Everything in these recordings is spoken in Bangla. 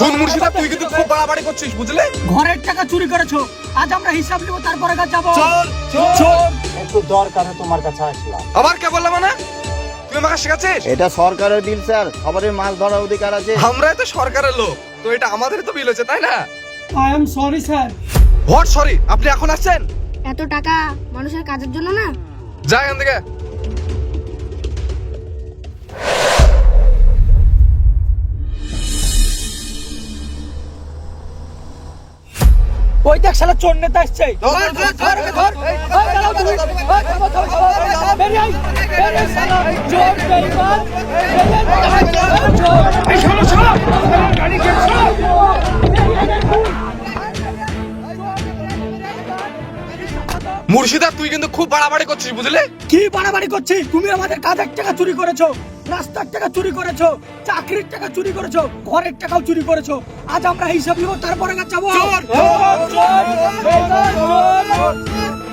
শুন মুর্শিদা, তুই কিন্তু খুব বাড়াবাড়ি করছিস, বুঝলে? ঘরের টাকা চুরি করেছো, আজ আমরা হিসাব নিব, তারপরে কাজ যাবো। চল। একটু দরকারে তোমার কাছে আসলাম। আবার কে বললাম না? তুই আমাকে শেখাচ্ছিস? এটা সরকারের বিল স্যার, সবারই মাছ ধরার অধিকার আছে। আমরাই তো সরকারের লোক, তো এটা আমাদের তো বিল হচ্ছে, তাই না? I am sorry sir. What sorry? আপনি এখন আসছেন? এত টাকা মানুষের কাজের জন্য না। যা এখান থেকে। ওই দেখ শালা চোর নেতা আসছে। মুর্শিদা, তুই কিন্তু খুব বাড়াবাড়ি করছিস, বুঝলে? কি বাড়াবাড়ি করছিস? তুমি আমাদের কাজের টাকা চুরি করেছো, রাস্তার টাকা চুরি করেছো, চাকরির টাকা চুরি করেছো, ঘরের টাকাও চুরি করেছো। আজ আমরা হিসাব নিব, তারপরে কাজ যাবো।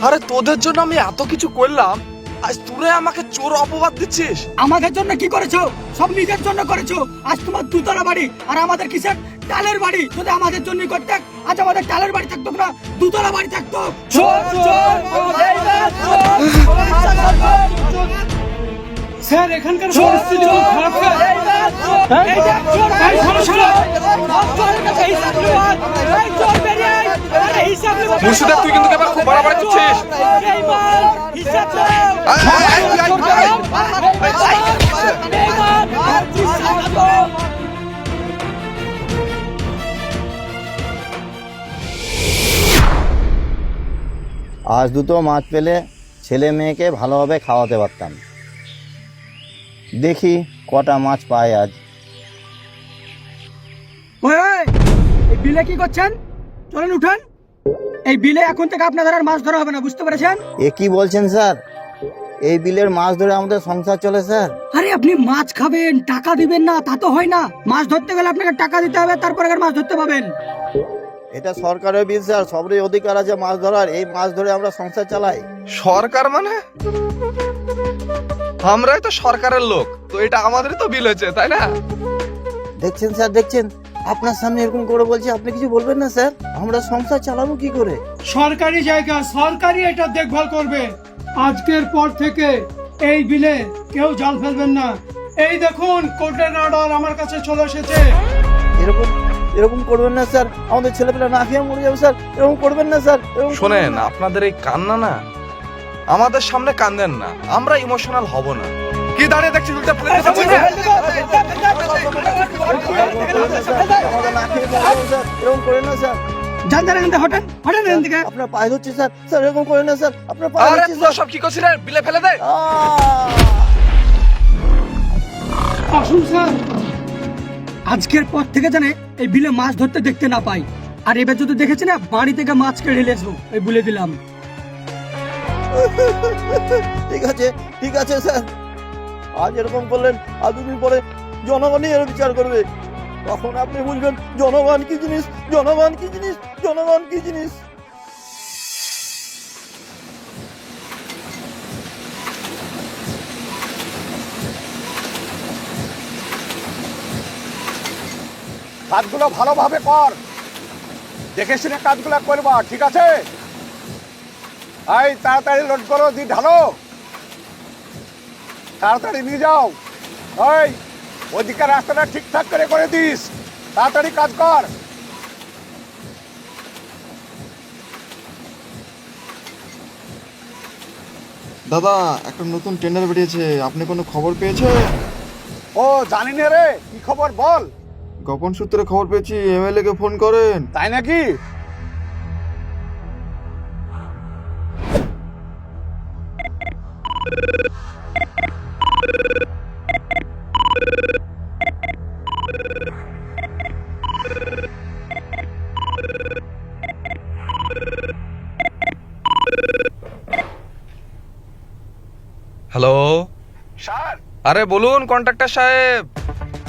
আরে তোদের জন্য আমি এত কিছু করলাম, আজ তোরা আমাকে চোর অপবাদ দিচ্ছিস? আমাদের জন্য কি করেছো? সব নিজের জন্য করেছো। আজ তোমার দুতলা বাড়ি আর আমাদের কিসের টালের বাড়ি। যদি আমাদের জন্য করতে, আজ আমাদের টালের বাড়ি থাকতো না, দুতলা বাড়ি থাকতো। স্যার, এখানকার পরিস্থিতি খুব খারাপ স্যার। মুর্শিদা, তুই কিন্তু এবার খুব বাড়াবাড়ি করছিস। আজ দুটো মাছ পেলে ছেলে মেয়েকে ভালোভাবে খাওয়াতে পারতাম। দেখি কটা মাছ পাই আজ। এই বিলে কি করছেন? চলেন উঠান। এই বিলে এখন থেকে আপনাদের আর মাছ ধরা হবে না, বুঝতে পেরেছেন? এ কি বলছেন স্যার? এই বিলের মাছ ধরে আমাদের সংসার চলে স্যার। আরে আপনি মাছ খাবেন, টাকা দিবেন না, তা তো হয় না। মাছ ধরতে গেলে আপনাকে টাকা দিতে হবে, তারপরে আর মাছ ধরতে পাবেন। এটা সরকারের বিল স্যার, সবারই অধিকার আছে মাছ ধরার। এই মাছ ধরে আমরা সংসার চালাই। সরকার মানে? আমরাই তো সরকারের লোক, তো এটা আমাদের তো বিল হচ্ছে, তাই না? দেখছেন স্যার, দেখছেন আপনার সামনে এরকম করে বলছি, আপনি কিছু বলবেন না স্যার? আমরা সংসার চালাবো কি করে? সরকারি জায়গা, সরকারি এটা দেখভাল করবে। আজকের পর থেকে এই বিলে কেউ জাল ফেলবেন না। এই দেখুন, কোর্টের অর্ডার আমার কাছে চলে এসেছে। এরকম এরকম করবেন না স্যার, আমাদের ছেলেপেলে না খেয়ে মরে যাবে স্যার। এরকম করবেন না স্যার, এরকম করবেন শোনেন, না। আপনাদের এই কান্না না, আমাদের সামনে কান্দেন না, আমরা ইমোশনাল হব না। কি দাঁড়িয়ে দেখছিস? উল্টা প্লেট আমাদের না খেয়ে মরে যাবে স্যার, এরকম করেন না স্যার। যান যান, এখান থেকে হটেন, হটেন এখান থেকে। আপনার পায়ে ধরছি স্যার, স্যার এরকম করেন না স্যার, আপনার পায়ে আরে ধরছি তুই স্যার। সব কি করছিস রে? বিলে ফেলে দে। আসুন স্যার। আজকের পর থেকে জানে এই বিলে মাছ ধরতে দেখতে না পাই। আর এবার যদি দেখেছি না, বাড়ি থেকে মাছ কেড়ে নিয়ে আসবো, এই বলে দিলাম। ঠিক আছে স্যার, আজ এরকম করলেন, আর দুদিন পরে জনগণই এর বিচার করবে। তখন আপনি বুঝবেন জনগণ কি জিনিস, জনগণ কি জিনিস, জনগণ কি জিনিস। কাজগুলো ভালোভাবে কর, দেখে শুনে কাজগুলো করবা, ঠিক আছে? এই তাড়াতাড়ি লোড করো, দি ঢালো, তাড়াতাড়ি নিয়ে যাও। ওই ওদিকে রাস্তাটা ঠিকঠাক করে দিস, তাড়াতাড়ি কাজ কর। দাদা, একটা নতুন টেন্ডার বেরিয়েছে, আপনি কোনো খবর পেয়েছেন? ও জানি না রে, কি খবর বল। গোপন সূত্রে খবর পেয়েছি, এমএলএ কে ফোন করেন। তাই নাকি? হ্যালো স্যার, আরে বলুন কন্ট্রাক্টর সাহেব।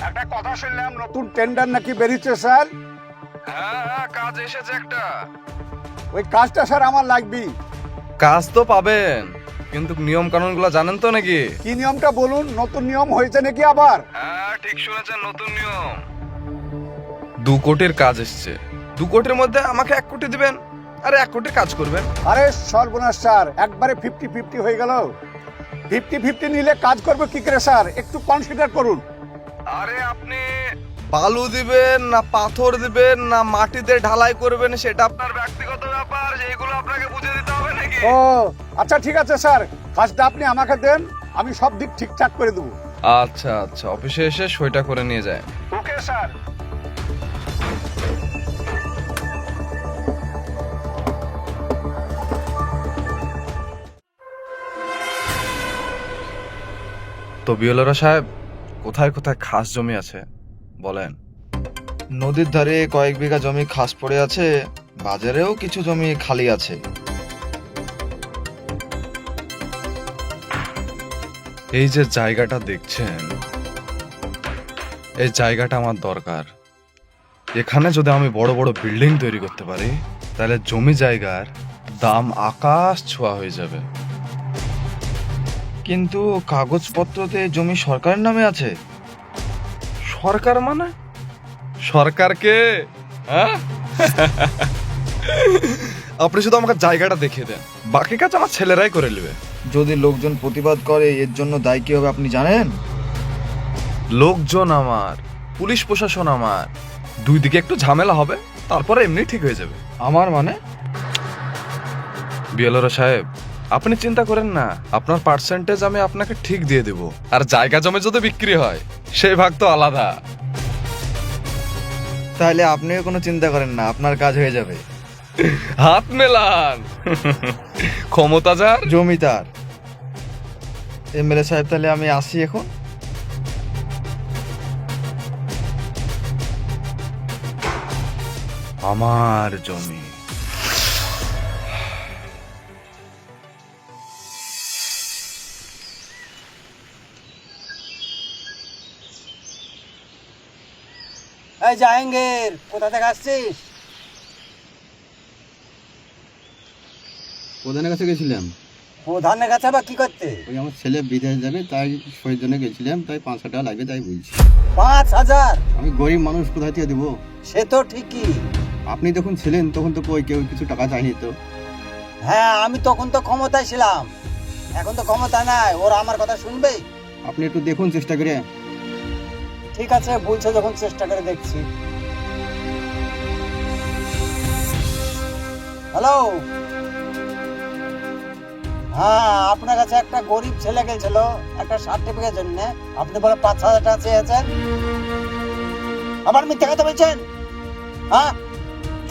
একটা কথা শুনলাম, নতুন টেন্ডার নাকি বেরিয়েছে স্যার। হ্যাঁ, কাজ এসেছে একটা। ওই কাজটা স্যার আমার লাগবে। কাজ তো পাবেন, কিন্তু নিয়ম কানুন গুলো জানেন তো নাকি? কি নিয়মটা বলুন, নতুন নিয়ম হয়েছে নাকি আবার? হ্যাঁ, ঠিক শুনেছেন, নতুন নিয়ম। 2 কোটির কাজ এসছে, 2 কোটির মধ্যে আমাকে 1 কোটি দিবেন, আরে 1 কোটির কাজ করবেন। আরে সর্বনাশ স্যার, একবারে 50-50 হয়ে গেল। 50-50 নিলে কাজ করবে কি করে স্যার, একটু কনসিডার করুন। আরে আপনি বালু দিবেন না পাথর দিবেন না মাটিতে ঢালাই করবেন সেটা আপনার ব্যক্তিগত ব্যাপার, যেগুলো আপনাকে বুঝে দিতে হবে নাকি? ও আচ্ছা ঠিক আছে স্যার, কাজটা আপনি আমাকে দেন, আমি সব দিক ঠিকঠাক করে দেবো। আচ্ছা আচ্ছা, অফিসে এসে সইটা করে নিয়ে যায়। Okay sir. তো বিএলআর সাহেব, কোথায় কোথায় খাস জমি আছে বলেন? নদীর ধারে কয়েক বিঘা জমি খাস পড়ে আছে, বাজারেও কিছু জমি খালি আছে। এই যে জায়গাটা দেখছেন, এই জায়গাটা আমার দরকার। এখানে যদি আমি বড় বড় বিল্ডিং তৈরি করতে পারি তাহলে জমি জায়গার দাম আকাশ ছোঁয়া হয়ে যাবে। কিন্তু কাগজপত্রতে জমি সরকারের নামে আছে। সরকার মানে? সরকার কে? হ্যাঁ? আপনি শুধু আমাকে জায়গাটা দেখিয়ে দেন, বাকি কাজ আমার ছেলেরাই করে নেবে। যদি লোকজন প্রতিবাদ করে এর জন্য দায়ী কি হবে আপনি জানেন? লোকজন আমার, পুলিশ প্রশাসন আমার, দুই দিকে একটু ঝামেলা হবে, তারপরে এমনি ঠিক হয়ে যাবে। আমার মানে? বিএলআর সাহেব, আপনি চিন্তা করেন না, আপনার পার্সেন্টেজ আমি আপনাকে ঠিক দিয়ে দেব। আর জায়গা জমি যদি বিক্রি হয় সেই ভাগ তো আলাদা। তাহলে আপনিও কোনো চিন্তা করেন না, আপনার কাজ হয়ে যাবে। হাত মেলান। ক্ষমতা যার, জমিদার। এমএলএ সাহেব, তাহলে আমি আসি এখন। আমার জমি। এই জাহাঙ্গীর, কোথা থেকে আসছিস? প্রধানের কাছে গেছিলাম। প্রধানের কাছে বা কি করতে? ওই আমার ছেলে বিদেশ যাবে, তাই সইয়ের জন্য গেছিলাম, তাই 500 টাকা লাগবে তাই বলছি। 5,000? আমি গরিব মানুষ, কোথায় থেকে দেবো? সে তো ঠিকই। আপনি যখন ছিলেন তখন তো কই কেউ কিছু টাকা চাইনি তো। হ্যাঁ, আমি তখন তো ক্ষমতায় ছিলাম, এখন তো ক্ষমতা নাই, ওরা আমার কথা শুনবে? আপনি একটু দেখুন চেষ্টা করে। ঠিক আছে, বলছো যখন চেষ্টা করে দেখছি। হ্যালো, হ্যাঁ, আপনার কাছে একটা গরিব ছেলে গেছিল একটা সার্টিফিকেট জন্য, আপনি বলে 5,000 টাকা চেয়েছেন। আবার মিথ্যা কথা বলছেন? হ্যাঁ,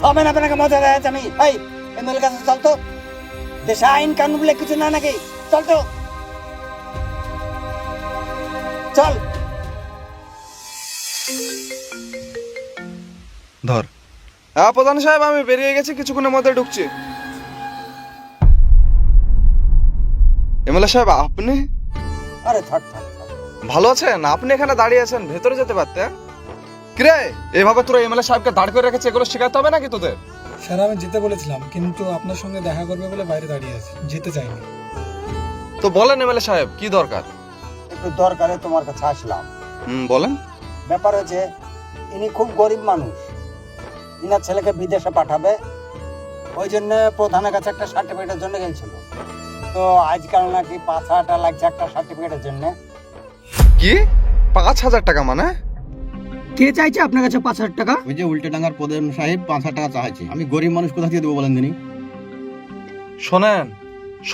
হবে না, আপনাকে মজা দেয় আমি। এই এমএলএ কাছে চল তো, দেশে আইন কানুন বলে কিছু না নাকি? চল তো, চল। ধর। হ্যাঁ প্রধান সাহেব, আমি বেরিয়ে গেছি, কিছুক্ষণের মধ্যে ঢুকছি। এমএলএ সাহেব, আপনি আরে থাক থাক থাক। ভালো আছেন? আপনি এখানে দাঁড়িয়ে আছেন, ভেতরে যেতে পারতেন। কিরে, এভাবে তোরা এমএলএ সাহেবকে দাঁড় করে রেখেছে, এগুলো শেখাতে হবে নাকি তোদের? স্যার, আমি যেতে বলেছিলাম, কিন্তু আপনার সঙ্গে দেখা করবে বলে বাইরে দাঁড়িয়ে আছি, যেতে চাইনি। তো বলেন এমএলএ সাহেব, কি দরকার? একটু দরকারে তোমার কাছে আসলাম। বলেন। ব্যাপার হচ্ছে, ইনি খুব গরিব মানুষ, ইনার ছেলেকে বিদেশে পাঠাবে, ওই জন্য প্রধানের কাছে একটা সার্টিফিকেটের জন্য গেছিল। তো আজকাল নাকি 5,000 টাকা লাগছে একটা সার্টিফিকেটের জন্য। কি 5,000 টাকা মানে? কে চাইছে আপনার কাছে 5,000 টাকা? ওই যে উল্টে ডাঙ্গার প্রধান সাহেব 5,000 টাকা চাইছে। আমি গরিব মানুষ, কোথা থেকে দেবো বলেন দিনই? শোনেন,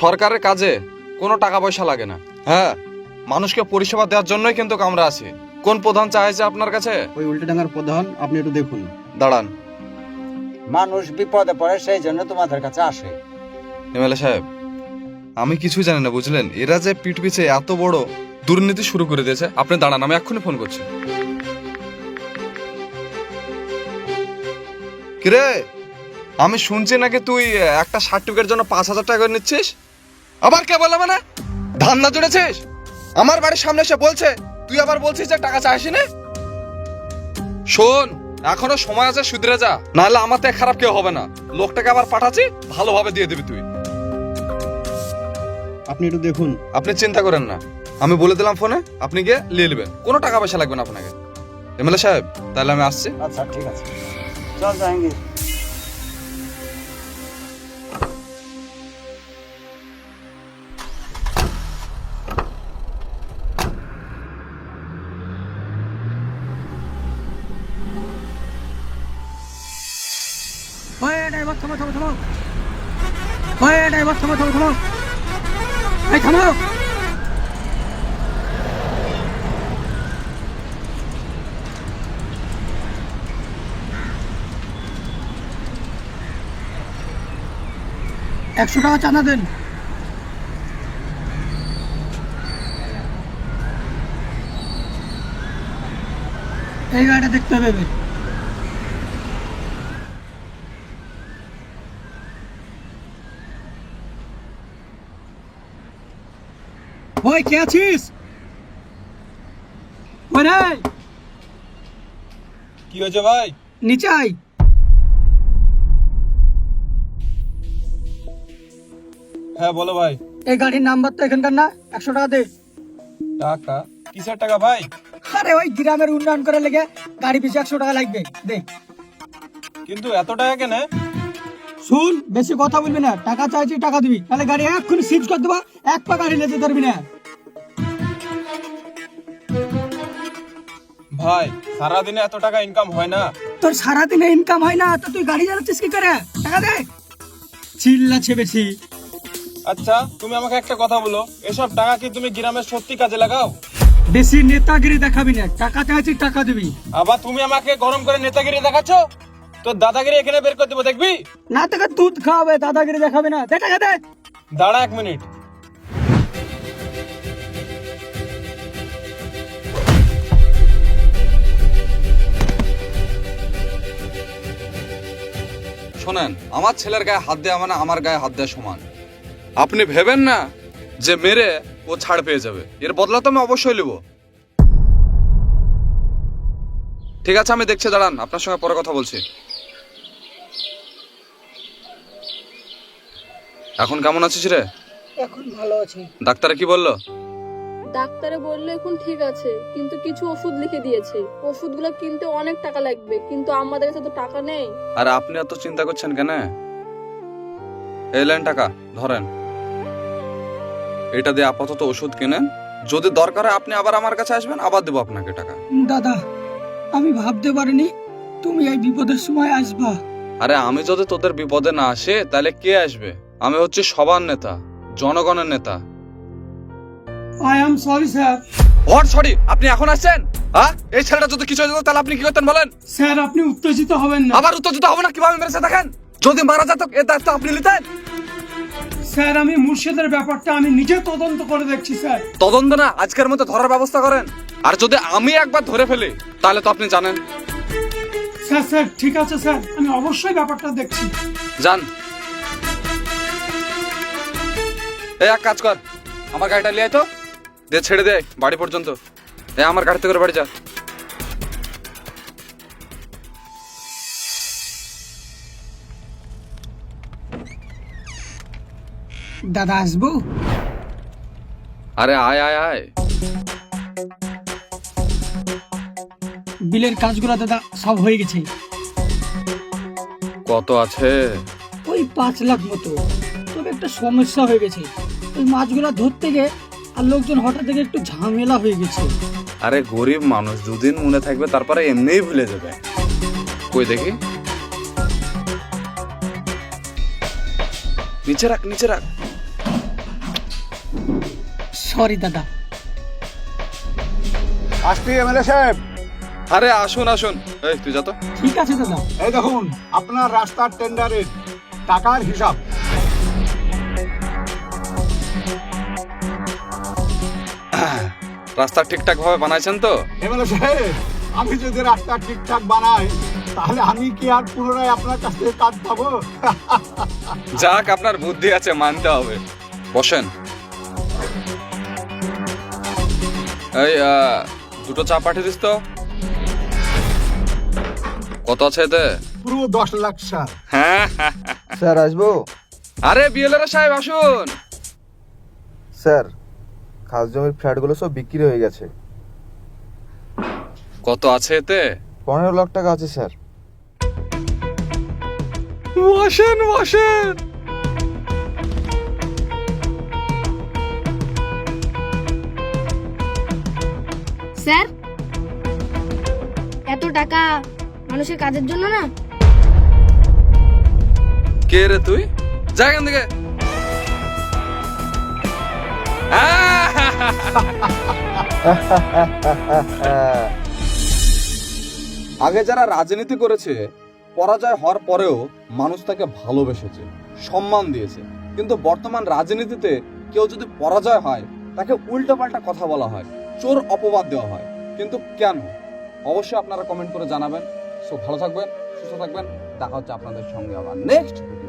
সরকারের কাজে কোনো টাকা পয়সা লাগে না। হ্যাঁ, মানুষকে পরিষেবা দেওয়ার জন্যই কিন্তু আমরা আছি। কোন প্রধান চাইছে আপনার কাছে? ওই উল্টে ডাঙ্গার প্রধান, আপনি একটু দেখুন। দাঁড়ান। মানুষ বিপদে পড়ে, সেই জন্য তোমাদের কাছে আসে। এমএলএ সাহেব, আমি কিছু জানি না, বুঝলেন? এরা যে পিঠ পিছে এত বড় দুর্নীতি শুরু করে দিয়েছে। আপনি দাঁড়ান, আমি এক্ষুনি ফোন করছি। কিরে, আমি শুনছি নাকি তুই একটা সার্টিফিকেটের জন্য 5,000 টাকা করে নিচ্ছিস? আবার কে বলে মানে? ধান্দা জুড়েছিস? আমার বাড়ির সামনে এসে বলছে, তুই আবার বলছিস যে টাকা চাইছি না? শোন, এখনো সময় আছে, শুধরে যা, নাহলে আমার থেকে খারাপ কেউ হবে না। লোকটাকে আবার পাঠাচ্ছি, ভালোভাবে দিয়ে দিবি তুই। আপনি একটু দেখুন। আপনি চিন্তা করেন না, আমি বলে দিলাম ফোনে, আপনি গিয়ে নিয়ে নেবেন, কোনো টাকা পয়সা লাগবে না আপনাকে। এমএলএ সাহেব তাহলে আমি আসছি। আচ্ছা ঠিক আছে, চল জাহাঙ্গীর। ওই ড্রাইভার থামো থামো থামো, ওই ড্রাইভার থামো থামো থামো, এই থামো। $100 চাঁদা দেন। এই গাড়িটা দেখতে হবে এবার। ওই কে আছিস? ওই রে, কি হয়েছে ভাই? নিচে আয়। হ্যাঁ বলো ভাই। এই গাড়ির নাম্বার তো এখানকার না, $100 দে। টাকা? কিসের টাকা ভাই? আরে ওই গ্রামের উন্নয়ন করে লেগে গাড়ি পিছু $100 লাগবে, দে। কিন্তু এত টাকা কেন? শুন, বেশি কথা বলবি না, টাকা চাইছি টাকা দিবি, তাহলে গাড়ি এক্ষুনি সিজ করে দেবো, এক পা গাড়ি নিতে পারবি না। ভাই সারাদিনে এত টাকা ইনকাম হয় না। তোর সারাদিনে ইনকাম হয় না তো তুই গাড়ি চালাচ্ছিস কি করে? টাকা দে। চিল্লাছে বেশি। আচ্ছা তুমি আমাকে একটা কথা বলো, এসব টাকা কি তুমি গ্রামের সত্যি কাজে লাগাও? বেশি নেতাগিরি দেখাবি না, টাকা চাইছি টাকা দিবি। আবার তুমি আমাকে গরম করে নেতাগিরি দেখাচ্ছ? তোর দাদাগিরি এখানে বের করে দেবো, দেখবি? না তোকে দুধ খাওয়াবে, দাদাগিরি দেখাবি না, দে টাকা দে। দাঁড়া 1 মিনিট। শোনেন, আমার ছেলের গায়ে হাত দেওয়া মানে আমার গায়ে হাত দেওয়া সমান। আপনি ভেবেন না যে মেরে ও ছাড় পেয়ে যাবে, এর বদলা তো আমি অবশ্যই নেব। ঠিক আছে আমি দেখছি, দাঁড়ান, আপনার সঙ্গে পরে কথা বলছি। এখন কেমন আছিস রে? এখন ভালো আছি। ডাক্তারে কি বললো? ডাক্তারে বললো এখন ঠিক আছে, কিন্তু কিছু ওষুধ লিখে দিয়েছে। ওষুধগুলো কিনতে অনেক টাকা লাগবে, কিন্তু আমাদের কাছে তো টাকা নেই। আর আপনি এত চিন্তা করছেন কেন? এই লাইন টাকা ধরেন, এটা দিয়ে আপাতত ওষুধ কিনেন, যদি দরকার হয় আপনি আবার আমার কাছে আসবেন, আবার দেবো আপনাকে টাকা। দাদা, আমি ভাবতে পারিনি তুমি এই বিপদের সময় আসবা। আরে আমি যদি তোদের বিপদে না আসে তাহলে কে আসবে? আমি হচ্ছে সবার নেতা, জনগণের নেতা। I am sorry sir. What sorry? আপনি এখন আসছেন? হ্যাঁ, এই ছেলেটা যদি কিছু হয়ে যেত তাহলে আপনি কি করতেন বলেন? স্যার আপনি উত্তেজিত হবেন না। আবার উত্তেজিত হবে না? কিভাবে মেরেছে দেখেন, যদি মারা যেত এর দায়িত্ব আপনি নিতেন। স্যার আমি মুর্শিদের ব্যাপারটা আমি নিজে তদন্ত করে দেখছি স্যার। তদন্ত না, আজকের মতো ধরার ব্যবস্থা করেন। আর যদি আমি একবার ধরে ফেলি তাহলে তো আপনি জানেন। স্যার স্যার ঠিক আছে স্যার, আমি অবশ্যই ব্যাপারটা দেখছি। যান। এই এক কাজ কর, আমার গাড়িটা নিয়ে আয় তো, দিয়ে ছেড়ে দে বাড়ি পর্যন্ত। আমার গাড়িতে করে বাড়ি যা। দাদা আসবো? আরে আয় আয় আয়। বিলের কাজগুলো দাদা সব হয়ে গেছে। কত আছে? ওই 5 লাখ মতো। তবে একটা সমস্যা হয়ে গেছে, ওই মাছগুলো ধরতে গিয়ে আর লোকজন হঠাৎ থেকে একটু ঝামেলা হয়ে গেছে। আরে গরিব মানুষ, দুদিন মনে থাকবে তারপরে এমনিই ভুলে যাবে। কই দেখি, নিচে রাখ নিচে রাখ। সরি দাদা। আসছি এমএলএ সাহেব। আরে আসুন আসুন, এই তুই যা তো। ঠিক আছে দাদা। এই দেখুন আপনার রাস্তার টেন্ডারের টাকার হিসাব। রাস্তা ঠিকঠাক ভাবে বানাইছেন তো? এমএলএ সাহেব, আমি যদি রাস্তা ঠিকঠাক বানাই তাহলে আমি কি আর পুনরায় আপনার কাছ থেকে কাজ পাবো? যাক, আপনার বুদ্ধি আছে, মানতে হবে। বসেন। এই 2টো চা পাঠিয়ে দিস তো। কত আছে এতে? পুরো 10 লাখ স্যার। হ্যাঁ, স্যার আসবো? আরে বিএলআর সাহেব আসুন। স্যার, খাস জমির ফ্ল্যাটগুলো সব বিক্রি হয়ে গেছে। কত আছে এতে? 15 লাখ টাকা আছে স্যার। বসেন বসেন। স্যার, এত টাকা মানুষের কাজের জন্য না? কে রে তুই? যা এখান থেকে। আগে যারা রাজনীতি করেছে, পরাজয় হওয়ার পরেও মানুষ তাকে ভালোবেসেছে, সম্মান দিয়েছে। কিন্তু বর্তমান রাজনীতিতে কেউ যদি পরাজয় হয়, তাকে উল্টোপাল্টা কথা বলা হয়, চোর অপবাদ দেওয়া হয়। কিন্তু কেন? অবশ্যই আপনারা কমেন্ট করে জানাবেন। সো ভালো থাকবেন, সুস্থ থাকবেন। দেখা হচ্ছে আপনাদের সঙ্গে আবার নেক্সট ভিডিও।